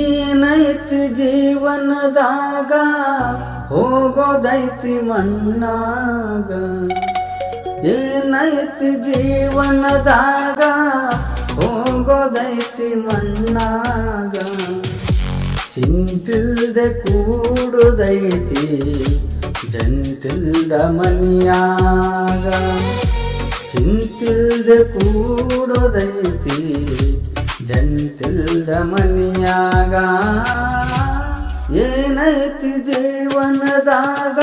ಏನೈತಿ ಜೀವನದಾಗ ಹೋಗೋದೈತಿ ಮಣ್ಣಾಗ, ಏನೈತಿ ಜೀವನದಾಗ ಹೋಗೋದೈತಿ ಮಣ್ಣಾಗ, ಚಿಂತಿಲ್ದೆ ಕೂಡುದೈತಿ ಜಂತಿಲ್ದ ಮನಿಯಾಗ, ಚಿಂತಿಲ್ದೆ ಕೂಡುದೈತಿ ಜಂತಿಲ್ದ ಮನಿಯಾಗ, ಏನೈತಿ ಜೀವನದಾಗ.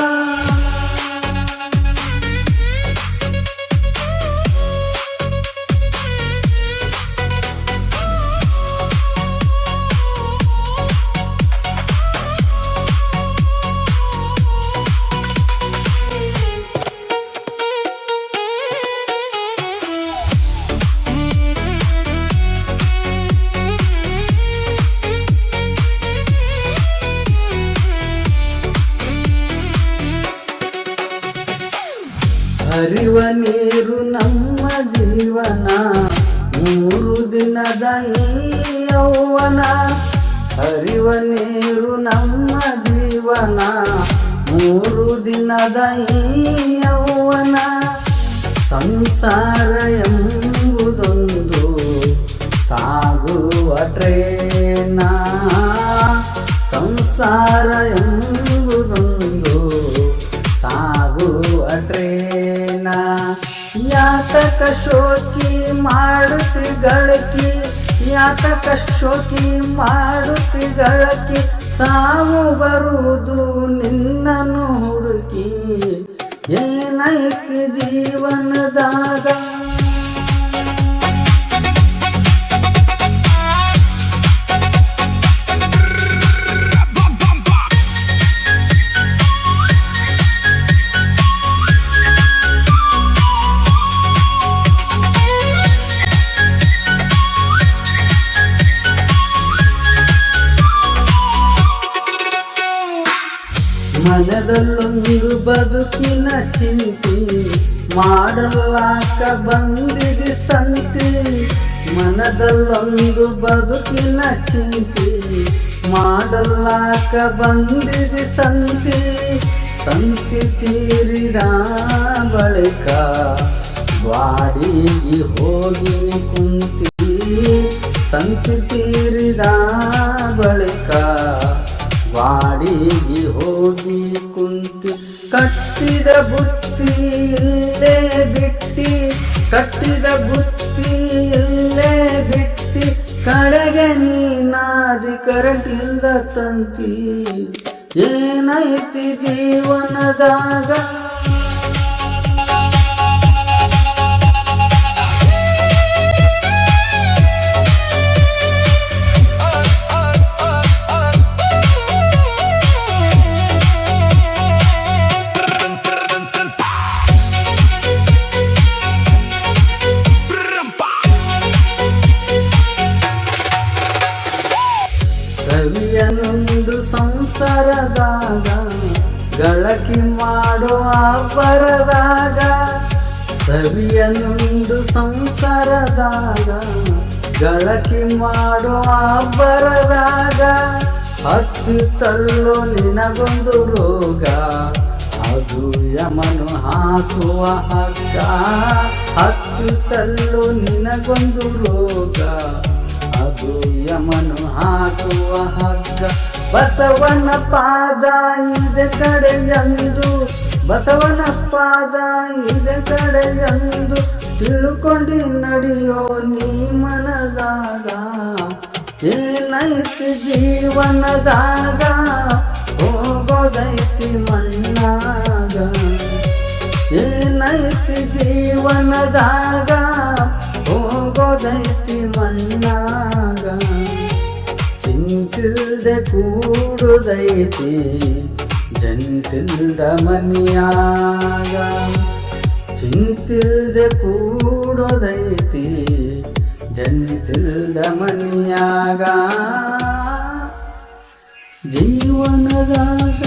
ಹರಿವ ನೀರು ನಮ್ಮ ಜೀವನ, 3 ದಿನದ ಈ ಯೌವನ. ಹರಿವ ನೀರು ನಮ್ಮ ಜೀವನ, 3 ದಿನದ ಈ ಯೌವನ. ಸಂಸಾರ ಎಂಬುದೊಂದು ಸಾಗುವ ಟ್ರೇನ, ಸಂಸಾರ ಎಂಬುದೊಂದು ಸಾಗುವ ಟ್ರೇನ. ಯಾತಕ ಶೋಕಿ ಮಾಡುತ್ತಿ ಗಳಕಿ, ಯಾತಕ ಶೋಕಿ ಮಾಡುತ್ತಿ ಗಳಕಿ, ಸಾವು ಬರುವುದು ನಿನ್ನನ್ನು ಹುಡುಕಿ. ಏನೈತಿ ಜೀವನದಾಗ. ಮನದಲ್ಲೊಂದು ಬದುಕಿನ ಚಿಂತಿ, ಮಾಡಲಾಕ ಬಂದಿದೆ ಸಂತಿ. ಮನದಲ್ಲೊಂದು ಬದುಕಿನ ಚಿಂತಿ, ಮಾಡಲಾಕ ಬಂದಿದೆ ಸಂತಿ. ಸಂತಿ ತೀರಿದ ಬಳಿಕ ಗ್ವಾಡಿಗೆ ಹೋಗಿ ಕುಂತಿ, ಸಂತಿ ತೀರಿದ ಬಳಿಕ ವಾಡಿಗೆ ಹೋಗಿ ಕುಂತಿ. ಕಟ್ಟಿದ ಬುತ್ತಿ ಇಲ್ಲೇ ಬಿಟ್ಟಿ, ಕಟ್ಟಿದ ಬುತ್ತಿ ಇಲ್ಲೇ ಬಿಟ್ಟಿ, ಕಡೆಗೆ ನೀನಾದಿ ಕರೆಂಟ್ ಇಲ್ದ ತಂತಿ. ಏನೈತಿ ಜೀವನದಾಗ. ಸವಿಯನುಂಡು ಸಂಸಾರದಾಗ, ಗಳಕಿ ಮಾಡೋ ಬರದಾಗ. ಸವಿಯನುಂಡು ಸಂಸಾರದಾಗ, ಗಳಕಿ ಮಾಡೋ ಬರದಾಗ. ಹತ್ತಿತಲ್ಲೋ ನಿನಗೊಂದು ರೋಗ, ಅದು ಯಮನು ಹಾಕುವ ಹಗ್ಗ. ಹತ್ತಿತಲ್ಲೋ ನಿನಗೊಂದು ರೋಗ, ಅದು ಯಮನು ಹಾಕುವ ಹಗ್ಗ. ಬಸವನ ಪಾದ ಇದೆ ಕಡೆಯಂದು, ಬಸವನ ಪಾದ ಇದೆ ಕಡೆಯಂದು, ತಿಳ್ಕೊಂಡಿ ನಡೆಯೋ ನೀ ಮನದಾಗ. ಏನೈತಿ ಜೀವನದಾಗ ಹೋಗೋದೈತಿ ಮಣ್ಣಾಗ, ಏನೈತಿ ಜೀವನದಾಗ ಹೋಗೋದೈತಿ ಮಣ್ಣಾಗ. ಚಿಂತಿಲ್ದೆ ಕೂಡುದೈತಿ ಜಂತಿಲ್ದ ಮನಿಯಾಗ, ಚಿಂತಿಲ್ದೆ ಕೂಡುದೈತಿ ಜಂತಿಲ್ದ ಮನಿಯಾಗ. ಜೀವನದಾಗ